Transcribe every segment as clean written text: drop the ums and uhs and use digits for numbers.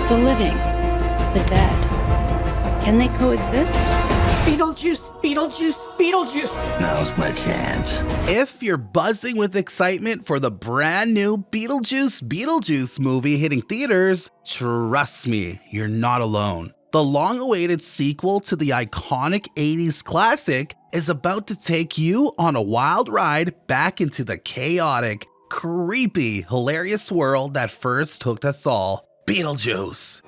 The living, the dead, can they coexist? Beetlejuice, Beetlejuice, Beetlejuice. Now's my chance. If you're buzzing with excitement for the brand new Beetlejuice movie hitting theaters, trust me, you're not alone. The long-awaited sequel to the iconic 80s classic is about to take you on a wild ride back into the chaotic, creepy, hilarious world that first hooked us all. Beetlejuice.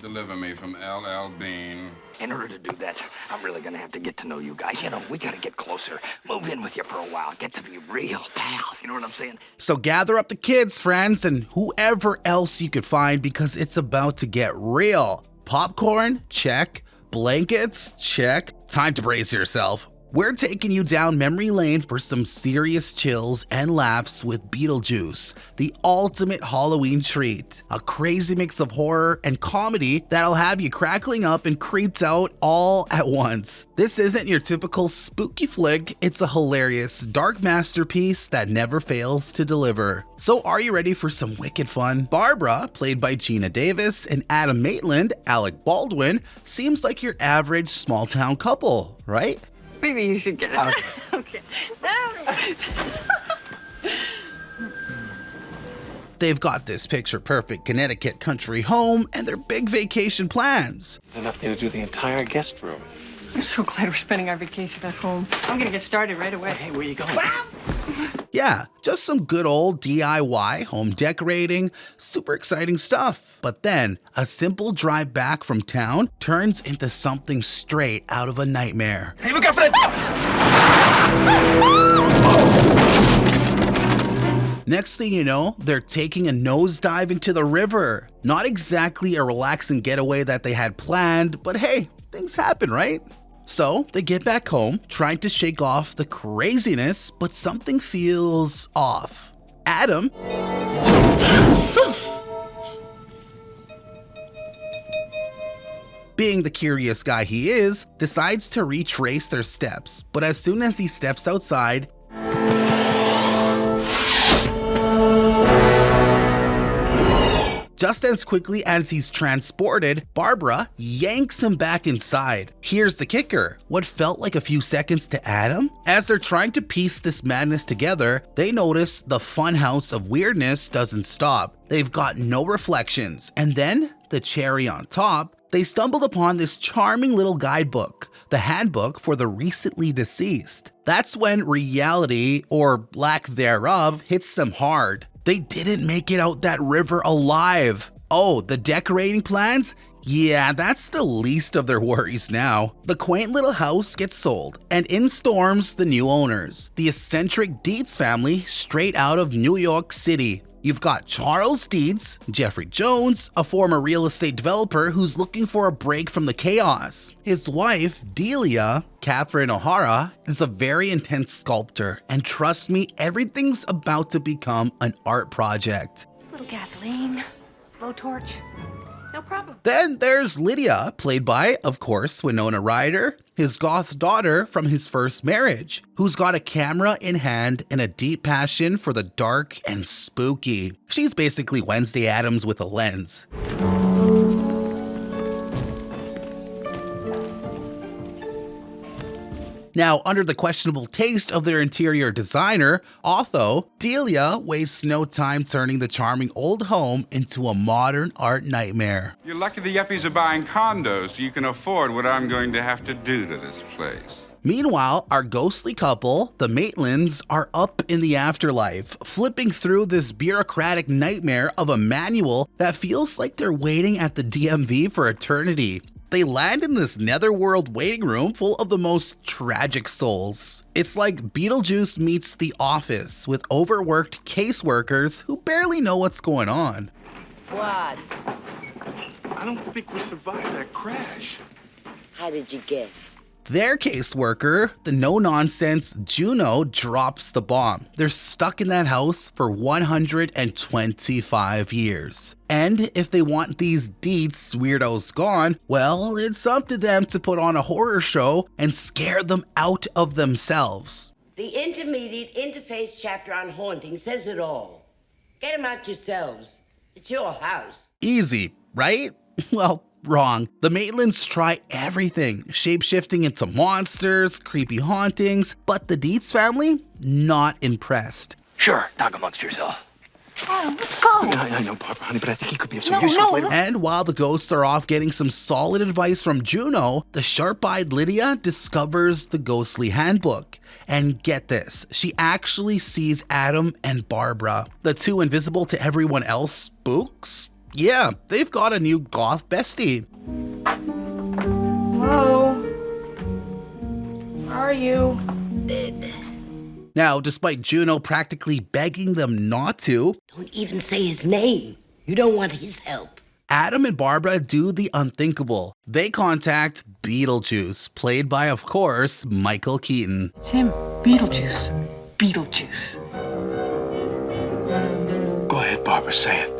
Deliver me from LL Bean. In order to do that, I'm really gonna have to get to know you guys. You know, we gotta get closer. Move in with you for a while. Get to be real pals. You know what I'm saying? So gather up the kids, friends, and whoever else you could find because it's about to get real. Popcorn? Check. Blankets? Check. Time to brace yourself. We're taking you down memory lane for some serious chills and laughs with Beetlejuice, the ultimate Halloween treat. A crazy mix of horror and comedy that'll have you crackling up and creeped out all at once. This isn't your typical spooky flick, it's a hilarious, dark masterpiece that never fails to deliver. So are you ready for some wicked fun? Barbara, played by Gina Davis, and Adam Maitland, Alec Baldwin, seems like your average small-town couple, right? Maybe you should get it. Okay. They've got this picture-perfect Connecticut country home and their big vacation plans. Enough to do the entire guest room. I'm so glad we're spending our vacation at home. I'm gonna get started right away. Hey, where you going? Yeah, just some good old DIY home decorating, super exciting stuff. But then, a simple drive back from town turns into something straight out of a nightmare. Hey, look out for that! Next thing you know, they're taking a nosedive into the river. Not exactly a relaxing getaway that they had planned, but hey, things happen, right? So they get back home, trying to shake off the craziness, but something feels off. Adam, being the curious guy he is, decides to retrace their steps, but as soon as he steps outside, just as quickly as he's transported, Barbara yanks him back inside. Here's the kicker. What felt like a few seconds to Adam? As they're trying to piece this madness together, they notice the funhouse of weirdness doesn't stop. They've got no reflections. And then, the cherry on top, they stumbled upon this charming little guidebook, the handbook for the recently deceased. That's when reality, or lack thereof, hits them hard. They didn't make it out that river alive. Oh, the decorating plans? Yeah, that's the least of their worries now. The quaint little house gets sold, and in storms the new owners, the eccentric Dietz family straight out of New York City. You've got Charles Dietz, Jeffrey Jones, a former real estate developer who's looking for a break from the chaos. His wife, Delia, Catherine O'Hara, is a very intense sculptor, and trust me, everything's about to become an art project. Little gasoline, blowtorch, no problem. Then there's Lydia, played by, of course, Winona Ryder, his goth daughter from his first marriage, who's got a camera in hand and a deep passion for the dark and spooky. She's basically Wednesday Addams with a lens. Now, under the questionable taste of their interior designer, Otho, Delia wastes no time turning the charming old home into a modern art nightmare. You're lucky the yuppies are buying condos so you can afford what I'm going to have to do to this place. Meanwhile, our ghostly couple, the Maitlands, are up in the afterlife, flipping through this bureaucratic nightmare of a manual that feels like they're waiting at the DMV for eternity. They land in this netherworld waiting room full of the most tragic souls. It's like Beetlejuice meets The Office with overworked caseworkers who barely know what's going on. What? I don't think we survived that crash. How did you guess? Their caseworker, the no-nonsense Juno, drops the bomb. They're stuck in that house for 125 years. And if they want these Dietz weirdos gone, well, it's up to them to put on a horror show and scare them out of themselves. The intermediate interface chapter on haunting says it all. Get them out yourselves. It's your house. Easy, right? Well, wrong. The Maitlands try everything, shape-shifting into monsters, creepy hauntings, but the Dietz family, not impressed. Sure, talk amongst yourselves. Adam, let's go. I know, Barbara, honey, but I think he could be of some use later. And while the ghosts are off getting some solid advice from Juno, the sharp-eyed Lydia discovers the ghostly handbook. And get this, she actually sees Adam and Barbara, the two invisible to everyone else spooks. Yeah, they've got a new goth bestie. Hello? Where are you? Now, despite Juno practically begging them not to, Don't even say his name. You don't want his help. Adam and Barbara do the unthinkable. They contact Beetlejuice, played by, of course, Michael Keaton. It's him. Beetlejuice. Beetlejuice. Go ahead, Barbara, say it.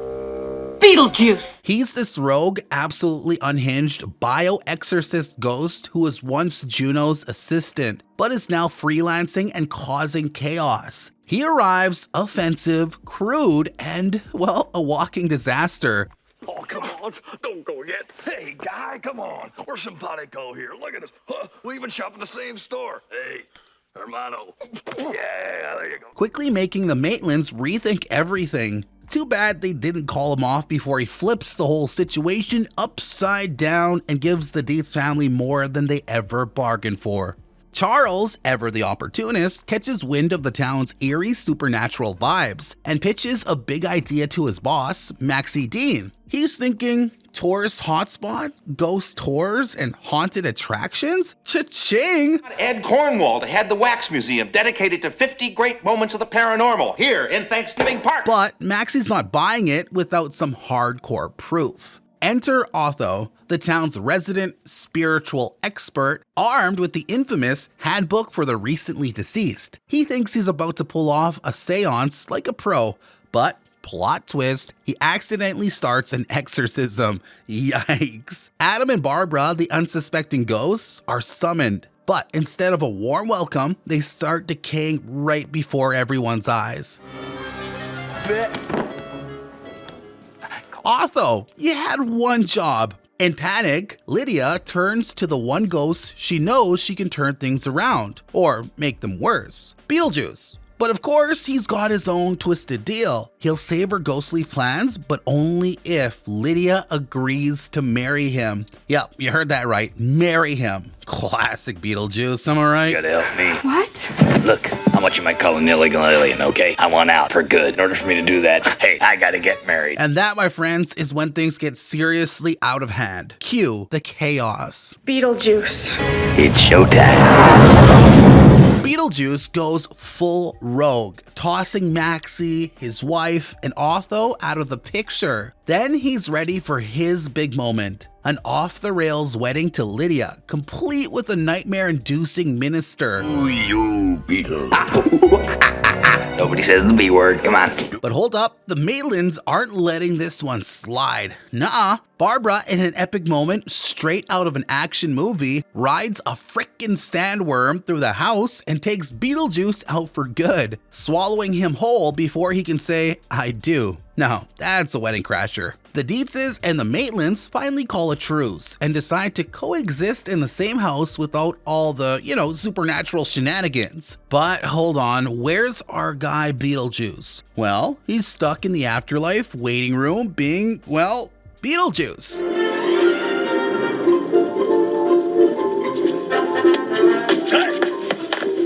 Beetlejuice! He's this rogue, absolutely unhinged bio-exorcist ghost who was once Juno's assistant, but is now freelancing and causing chaos. He arrives offensive, crude, and, well, a walking disaster. Oh, come on. Don't go yet. Hey, guy, come on. We're simpatico here. Look at us. Huh, we even shop at the same store. Hey, hermano. Yeah, there you go. Quickly making the Maitlands rethink everything. Too bad they didn't call him off before he flips the whole situation upside down and gives the Dietz family more than they ever bargained for. Charles, ever the opportunist, catches wind of the town's eerie supernatural vibes and pitches a big idea to his boss, Maxie Dean. He's thinking, tourist hotspot, ghost tours, and haunted attractions? Cha-ching! Ed Cornwall to head the Wax Museum dedicated to 50 great moments of the paranormal here in Thanksgiving Park. But Maxie's not buying it without some hardcore proof. Enter Otho, the town's resident spiritual expert, armed with the infamous Handbook for the Recently Deceased. He thinks he's about to pull off a seance like a pro, but plot twist, he accidentally starts an exorcism. Yikes. Adam and Barbara, the unsuspecting ghosts, are summoned. But instead of a warm welcome, they start decaying right before everyone's eyes. Otho, you had one job. In panic, Lydia turns to the one ghost she knows she can turn things around, or make them worse, Beetlejuice. But of course, he's got his own twisted deal. He'll save her ghostly plans, but only if Lydia agrees to marry him. Yep, you heard that right, marry him. Classic Beetlejuice, am I right? You gotta help me. What? Look, how much you might call an illegal alien, okay? I want out for good. In order for me to do that, hey, I gotta get married. And that, my friends, is when things get seriously out of hand. Cue the chaos. Beetlejuice. It's showtime. Beetlejuice goes full rogue, tossing Maxie, his wife, and Otho out of the picture. Then he's ready for his big moment. An off-the-rails wedding to Lydia, complete with a nightmare-inducing minister. Ooh, you beetle. Nobody says the B word, come on. But hold up, the Maitlands aren't letting this one slide. Nuh-uh. Barbara, in an epic moment straight out of an action movie, rides a frickin' sandworm through the house and takes Beetlejuice out for good, swallowing him whole before he can say, I do. Now, that's a wedding crasher. The Dietzes and the Maitlands finally call a truce and decide to coexist in the same house without all the, supernatural shenanigans. But hold on, where's our guy Beetlejuice? Well, he's stuck in the afterlife waiting room being, Beetlejuice.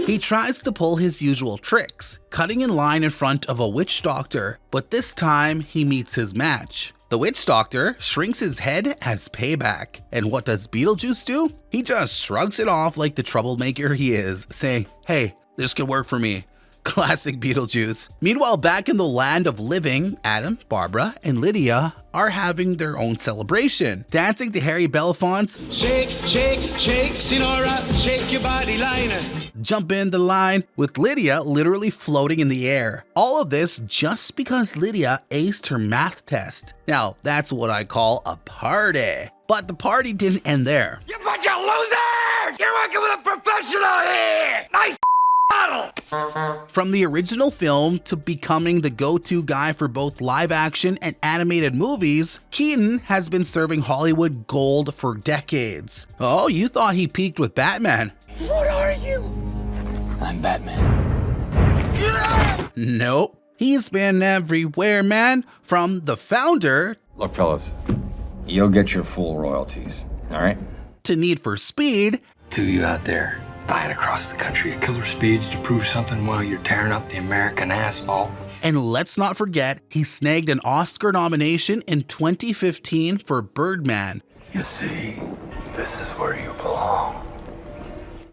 He tries to pull his usual tricks, cutting in line in front of a witch doctor, but this time he meets his match. The witch doctor shrinks his head as payback. And what does Beetlejuice do? He just shrugs it off like the troublemaker he is, saying, hey, this could work for me. Classic Beetlejuice. Meanwhile, back in the land of living, Adam, Barbara, and Lydia are having their own celebration, dancing to Harry Belafonte's Shake, shake, shake, Sinora, shake your body liner. Jump in the Line, with Lydia literally floating in the air. All of this just because Lydia aced her math test. Now, that's what I call a party. But the party didn't end there. You bunch of losers! You're working with a professional here! Nice model! From the original film to becoming the go-to guy for both live action and animated movies, Keaton has been serving Hollywood gold for decades. Oh, you thought he peaked with Batman. What are you? I'm Batman. Nope. He's been everywhere, man. From the founder Look, fellas, you'll get your full royalties, all right? to Need for Speed, Two of you out there flying across the country at killer speeds to prove something while you're tearing up the American asphalt. and let's not forget, he snagged an Oscar nomination in 2015 for Birdman, You see, this is where you belong.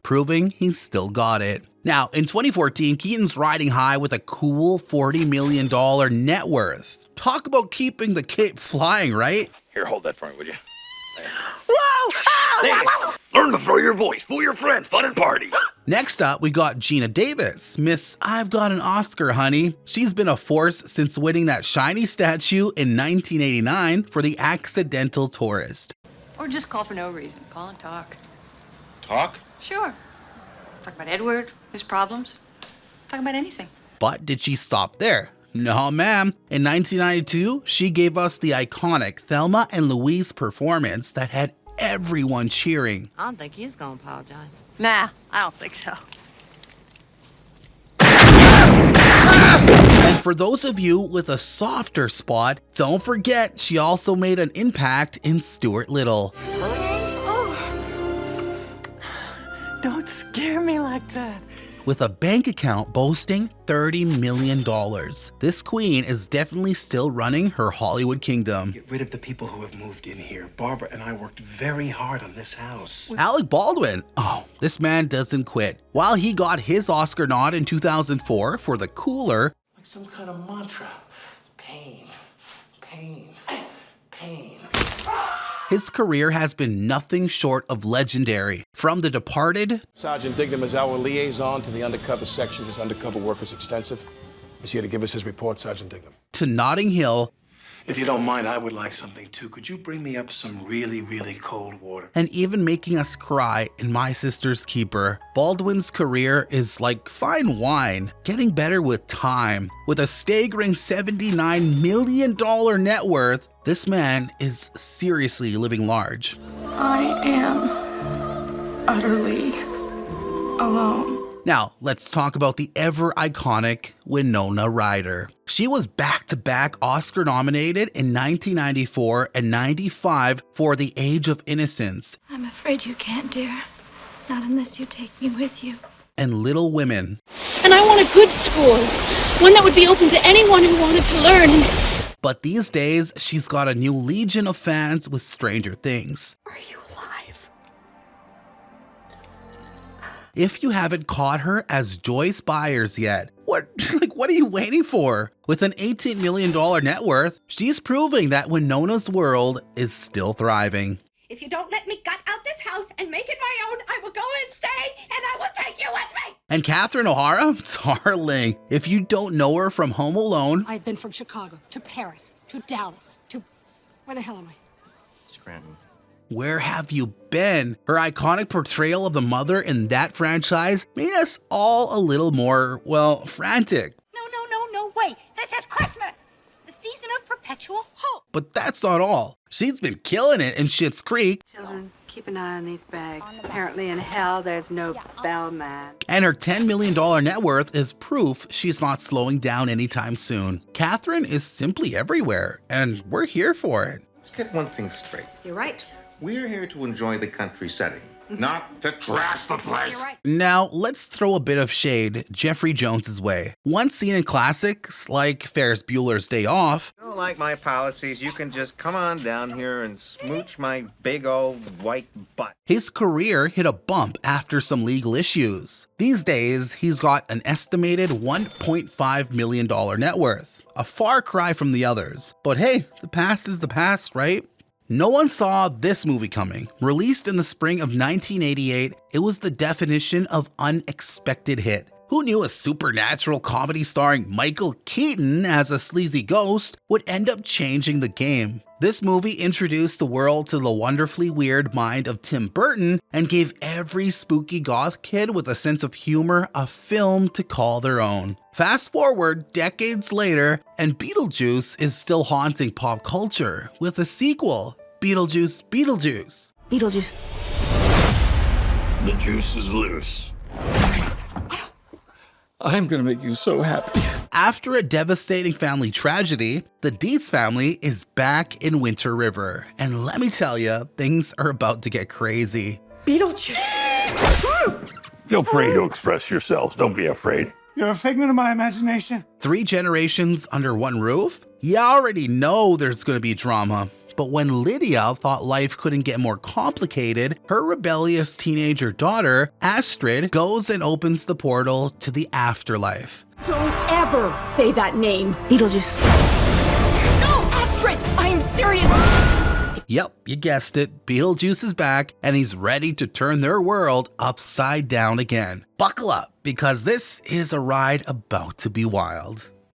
proving he's still got it. Now, in 2014, Keaton's riding high with a cool $40 million net worth. Talk about keeping the cape flying, right? Here, hold that for me, would you? Whoa! There. Learn to throw your voice, fool your friends, fun and party. Next up, we got Gina Davis, Miss I've Got an Oscar, Honey. She's been a force since winning that shiny statue in 1989 for The Accidental Tourist. Or just call for no reason. Call and talk. Talk? Sure. Talk about Edward, his problems. Talk about anything. But did she stop there? No, ma'am. In 1992, she gave us the iconic Thelma and Louise performance that had everyone cheering. I don't think he's gonna apologize. Nah, I don't think so. And for those of you with a softer spot, don't forget she also made an impact in Stuart Little. Don't scare me like that. With a bank account boasting $30 million. This queen is definitely still running her Hollywood kingdom. Get rid of the people who have moved in here. Barbara and I worked very hard on this house. Alec Baldwin, oh, this man doesn't quit. While he got his Oscar nod in 2004 for The Cooler, Like some kind of mantra. Pain, pain, pain. his career has been nothing short of legendary. From The Departed Sergeant Dignam is our liaison to the undercover section. His undercover work is extensive. He's here to give us his report, Sergeant Dignam. to Notting Hill, If you don't mind, I would like something too. Could you bring me up some really, really cold water? and even making us cry in My Sister's Keeper, Baldwin's career is like fine wine, getting better with time. With a staggering $79 million net worth, this man is seriously living large. I am utterly alone. Now, let's talk about the ever iconic Winona Ryder. She was back-to-back Oscar nominated in 1994 and 95 for The Age of Innocence I'm afraid you can't, dear. Not unless you take me with you. and Little Women. And I want a good school, one that would be open to anyone who wanted to learn. But these days, she's got a new legion of fans with Stranger Things. Are you alive? If you haven't caught her as Joyce Byers yet, what are you waiting for? With an $18 million net worth, she's proving that Winona's world is still thriving. If you don't let me gut out this house and make it my own, I will go insane and I will take you with me. And Catherine O'Hara, darling, if you don't know her from Home Alone, I've been from Chicago to Paris to Dallas to... where the hell am I? Scranton. where have you been? Her iconic portrayal of the mother in that franchise made us all a little more, well, frantic. No, wait. This is Christmas. The season of perpetual hope. But that's not all. She's been killing it in Schitt's Creek, Children, keep an eye on these bags. Apparently in hell, there's no bellman. and her $10 million net worth is proof she's not slowing down anytime soon. Catherine is simply everywhere, and we're here for it. Let's get one thing straight. You're right. We're here to enjoy the country setting. not to trash the place. Now, let's throw a bit of shade Jeffrey Jones's way. Once seen in classics like Ferris Bueller's Day Off, you don't like my policies, you can just come on down here and smooch my big old white butt. his career hit a bump after some legal issues. These days, he's got an estimated $1.5 million net worth, a far cry from the others. But hey, the past is the past, right? No one saw this movie coming. Released in the spring of 1988, it was the definition of unexpected hit. Who knew a supernatural comedy starring Michael Keaton as a sleazy ghost would end up changing the game? This movie introduced the world to the wonderfully weird mind of Tim Burton and gave every spooky goth kid with a sense of humor a film to call their own. Fast forward decades later, and Beetlejuice is still haunting pop culture with a sequel, Beetlejuice, Beetlejuice. Beetlejuice. The juice is loose. I'm gonna make you so happy. After a devastating family tragedy, the Dietz family is back in Winter River. And let me tell you, things are about to get crazy. Beetlejuice. Feel free to express yourselves. Don't be afraid. You're a figment of my imagination. 3 generations under one roof? You already know there's gonna be drama. But when Lydia thought life couldn't get more complicated, her rebellious teenager daughter, Astrid, goes and opens the portal to the afterlife. Don't ever say that name. Beetlejuice. No, Astrid, I am serious. Yep, you guessed it. Beetlejuice is back, and he's ready to turn their world upside down again. Buckle up, because this is a ride about to be wild.